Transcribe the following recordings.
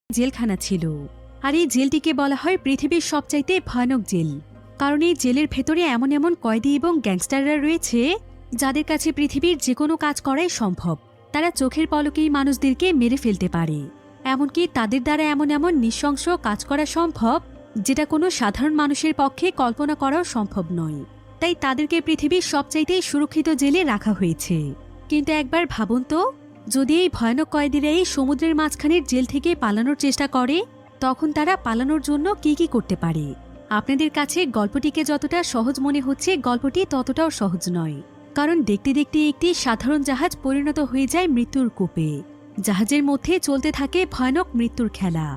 জেলখানা ছিল। আর এই জেলটিকে বলা হয় পৃথিবীর সবচাইতে ভয়ানক জেল, কারণ এই জেলের ভেতরে এমন এমন কয়েদি এবং গ্যাংস্টাররা রয়েছে যাদের কাছে পৃথিবীর যে কোনো কাজ করাই সম্ভব। তারা চোখের পলকেই মানুষদেরকে মেরে ফেলতে পারে। এমনকি তাদের দ্বারা এমন এমন নৃশংস কাজ করা সম্ভব যেটা কোনো সাধারণ মানুষের পক্ষে কল্পনা করাও সম্ভব নয়। তাই তাদেরকে পৃথিবীর সবচাইতে সুরক্ষিত জেলে রাখা হয়েছে। কিন্তু একবার ভাবুন তো, যদি এই ভয়ানক কয়েদিরা এই সমুদ্রের মাঝখানের জেল থেকে পালানোর চেষ্টা করে, তখন তারা পালানোর জন্য কি কি করতে পারে। আপনাদের কাছে গল্পটিকে যতটা সহজ মনে হচ্ছে, গল্পটি ততটাও সহজ নয়। কারণ দেখতে দেখতে একটি সাধারণ জাহাজ পরিণত হয়ে যায় মৃত্যুর কূপে। জাহাজের মধ্যে চলতে থাকে ভয়ানক মৃত্যুর খেলা।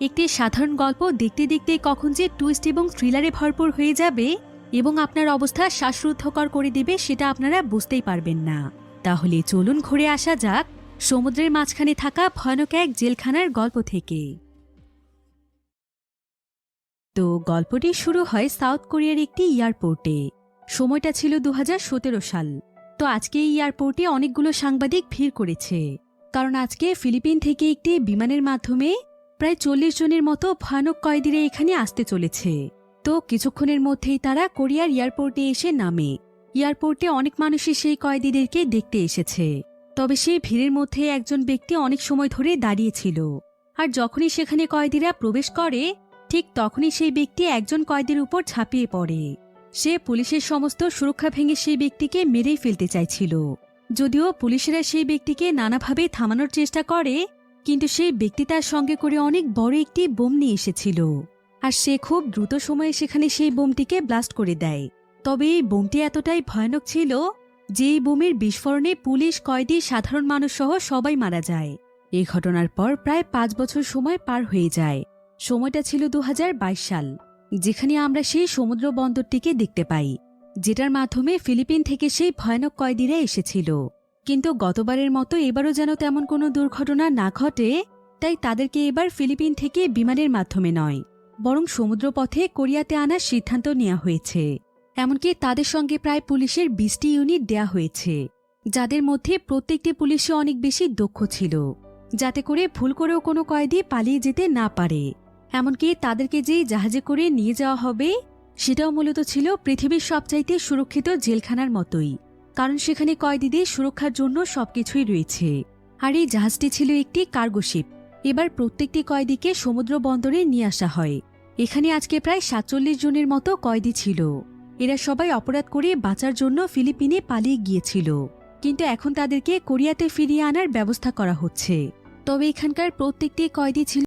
একটি সাধারণ গল্প দেখতে দেখতে কখন যে টুইস্ট এবং থ্রিলারে ভরপুর হয়ে যাবে এবং আপনার অবস্থা শ্বাসরুদ্ধকর করে দেবে, সেটা আপনারা বুঝতেই পারবেন না। তাহলে চলুন ঘুরে আসা যাক সমুদ্রের মাঝখানে থাকা ভয়ানক এক জেলখানার গল্প থেকে। তো গল্পটি শুরু হয় সাউথ কোরিয়ার একটি এয়ারপোর্টে। সময়টা ছিল 2017 সাল। তো আজকে এই এয়ারপোর্টে অনেকগুলো সাংবাদিক ভিড় করেছে, কারণ আজকে ফিলিপিন থেকে একটি বিমানের মাধ্যমে প্রায় 40 জনের মতো ভয়ানক কয়েদিরা এখানে আসতে চলেছে। তো কিছুক্ষণের মধ্যেই তারা কোরিয়ার এয়ারপোর্টে এসে নামে। এয়ারপোর্টে অনেক মানুষই সেই কয়েদিদেরকে দেখতে এসেছে। তবে সেই ভিড়ের মধ্যে একজন ব্যক্তি অনেক সময় ধরে দাঁড়িয়েছিল। আর যখনই সেখানে কয়েদিরা প্রবেশ করে, ঠিক তখনই সেই ব্যক্তি একজন কয়েদির উপর ঝাঁপিয়ে পড়ে। সে পুলিশের সমস্ত সুরক্ষা ভেঙে সেই ব্যক্তিকে মেরেই ফেলতে চাইছিল। যদিও পুলিশেরা সেই ব্যক্তিকে নানাভাবে থামানোর চেষ্টা করে, কিন্তু সেই ব্যক্তি তার সঙ্গে করে অনেক বড় একটি বোম নিয়ে এসেছিল। আর সে খুব দ্রুত সময়ে সেখানে সেই বোমটিকে ব্লাস্ট করে দেয়। তবে এই বোমটি এতটাই ভয়ানক ছিল যে এই বোমের বিস্ফোরণে পুলিশ, কয়েদি, সাধারণ মানুষ সহ সবাই মারা যায়। এই ঘটনার পর প্রায় 5 বছর সময় পার হয়ে যায়। সময়টা ছিল 2022 সাল, যেখানে আমরা সেই সমুদ্র বন্দরটিকে দেখতে পাই, যেটার মাধ্যমে ফিলিপিন থেকে সেই ভয়ানক কয়েদিরা এসেছিল। কিন্তু গতবারের মতো এবারও যেন তেমন কোনো দুর্ঘটনা না ঘটে, তাই তাদেরকে এবার ফিলিপিন থেকে বিমানের মাধ্যমে নয়, বরং সমুদ্রপথে কোরিয়াতে আনার সিদ্ধান্ত নেওয়া হয়েছে। এমনকি তাদের সঙ্গে প্রায় পুলিশের 20টি ইউনিট দেয়া হয়েছে, যাদের মধ্যে প্রত্যেকটি পুলিশে অনেক বেশি দক্ষ ছিল, যাতে করে ভুল করেও কোনো কয়েদি পালিয়ে যেতে না পারে। এমনকি তাদেরকে যেই জাহাজে করে নিয়ে যাওয়া হবে, সেটাও মূলত ছিল পৃথিবীর সবচাইতে সুরক্ষিত জেলখানার মতোই, কারণ সেখানে কয়েদিদের সুরক্ষার জন্য সবকিছুই রয়েছে। আর এই জাহাজটি ছিল একটি কার্গো শিপ। এবার প্রত্যেকটি কয়েদিকে সমুদ্র বন্দরে নিয়ে আসা হয়। এখানে আজকে প্রায় 47 জনের মতো কয়েদি ছিল। এরা সবাই অপরাধ করে বাঁচার জন্য ফিলিপিনে পালিয়ে গিয়েছিল, কিন্তু এখন তাদেরকে কোরিয়াতে ফিরিয়ে আনার ব্যবস্থা করা হচ্ছে। তবে এখানকার প্রত্যেকটি কয়েদি ছিল